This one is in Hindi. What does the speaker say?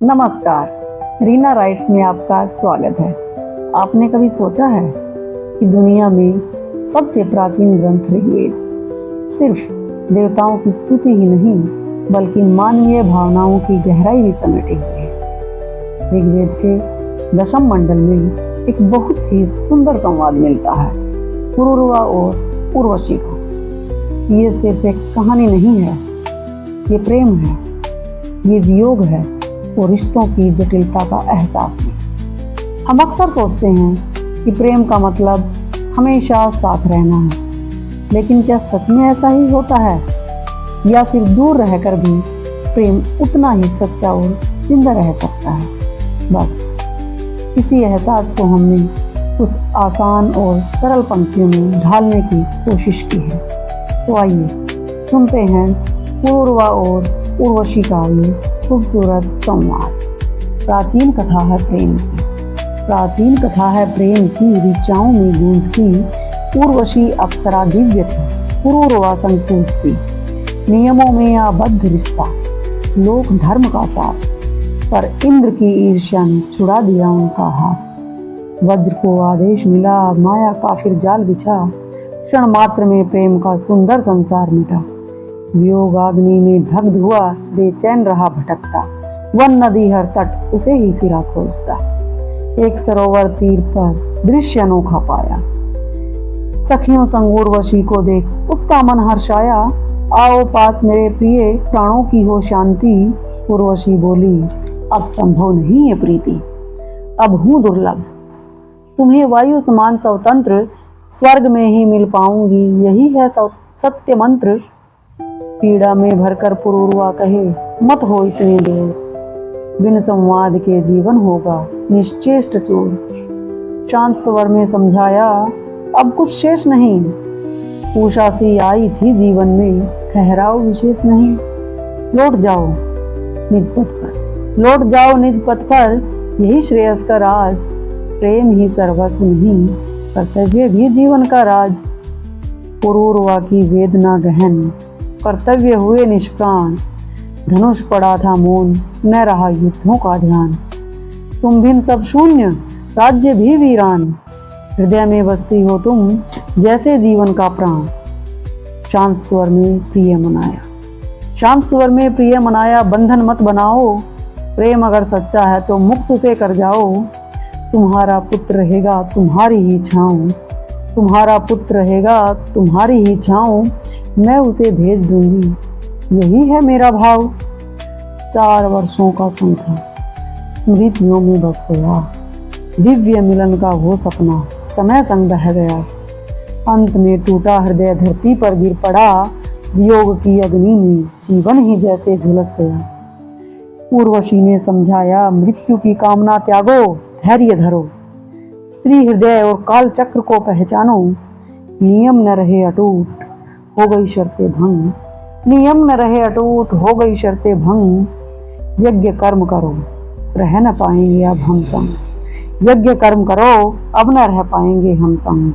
नमस्कार, रीना राइट्स में आपका स्वागत है। आपने कभी सोचा है कि दुनिया में सबसे प्राचीन ग्रंथ ऋग्वेद सिर्फ देवताओं की स्तुति ही नहीं बल्कि मानवीय भावनाओं की गहराई भी समेटे हुए है। ऋग्वेद के दशम मंडल में एक बहुत ही सुंदर संवाद मिलता है पुरुरवा और उर्वशी को। ये सिर्फ एक कहानी नहीं है, ये प्रेम है, ये वियोग है और रिश्तों की जटिलता का एहसास है। हम अक्सर सोचते हैं कि प्रेम का मतलब हमेशा साथ रहना है, लेकिन क्या सच में ऐसा ही होता है, या फिर दूर रहकर भी प्रेम उतना ही सच्चा और जिंदा रह सकता है? बस इसी एहसास को हमने कुछ आसान और सरल पंक्तियों में ढालने की कोशिश की है। तो आइए सुनते हैं पूर्वा और उर्वशी का ये खूबसूरत संवाद। प्राचीन कथा है प्रेम की, प्राचीन कथा है प्रेम की, ऋचाओं में गूंजती उर्वशी अप्सरा दिव्य थी, पुरूरवा संकोच थी। नियमों में आबद्ध रिश्ता, लोक धर्म का साथ, पर इंद्र की ईर्ष्या ने छुड़ा दिया उनका हाथ। वज्र को आदेश मिला, माया का फिर जाल बिछा, क्षण मात्र में प्रेम का सुंदर संसार मिटा। वियोग अग्नि में दग्ध हुआ, बेचैन रहा भटकता, वन नदी हर तट उसे ही फिरा खोजता। एक सरोवर तीर पर दृश्य अनोखा पाया, सखियों संग उर्वशी को देख उसका मन हर्षाया। आओ पास मेरे प्रिय, प्राणों की हो शांति। उर्वशी बोली, अब संभव नहीं है प्रीति, अब हूँ दुर्लभ, तुम्हें वायु समान स्वतंत्र, स्वर्ग में ही मिल पाऊंगी, यही है सत्य मंत्र। पीड़ा में भरकर पुरूरवा कहे, मत हो इतने दूर, बिन संवाद के जीवन होगा निश्चेष्ट चूर। शांत स्वर में समझाया, अब कुछ शेष नहीं, उषा सी आई थी जीवन में, ठहराव विशेष नहीं। लौट जाओ निज पथ पर, लौट जाओ निज पथ पर, यही श्रेयस का राज। प्रेम ही सर्वस्व नहीं, कर्तव्य भी जीवन का राज। पुरूरवा की वेदना गहन, कर्तव्य हुए निष्प्राण, धनुष पड़ा था मौन, न रहा युद्धों का ध्यान। तुम बिन सब शून्य, राज्य भी वीरान, हृदय में बसती हो तुम जैसे जीवन का प्राण। शांत स्वर में प्रिय मनाया, शांत स्वर में प्रिय मनाया, बंधन मत बनाओ, प्रेम अगर सच्चा है तो मुक्त उसे कर जाओ। तुम्हारा पुत्र रहेगा तुम्हारी ही छाँव, तुम्हारा पुत्र रहेगा तुम्हारी ही छाँव, मैं उसे भेज दूंगी, यही है मेरा भाव। 4 वर्षों का संख्या स्मृतियों में बस गया, दिव्य मिलन का वो सपना समय संग बह गया। अंत में टूटा हृदय धरती पर गिर पड़ा, वियोग की अग्नि में जीवन ही जैसे झुलस गया। उर्वशी ने समझाया, मृत्यु की कामना त्यागो, धैर्य धरो, स्त्री हृदय और काल चक्र को पहचानो। नियम न रहे अटूट, हो गई शर्तें भंग, नियम न रहे अटूट, हो गई शर्तें भंग। यज्ञ कर्म करो, रह न पाएंगे अब हम संग, यज्ञ कर्म करो, अब न रह पाएंगे हम संग।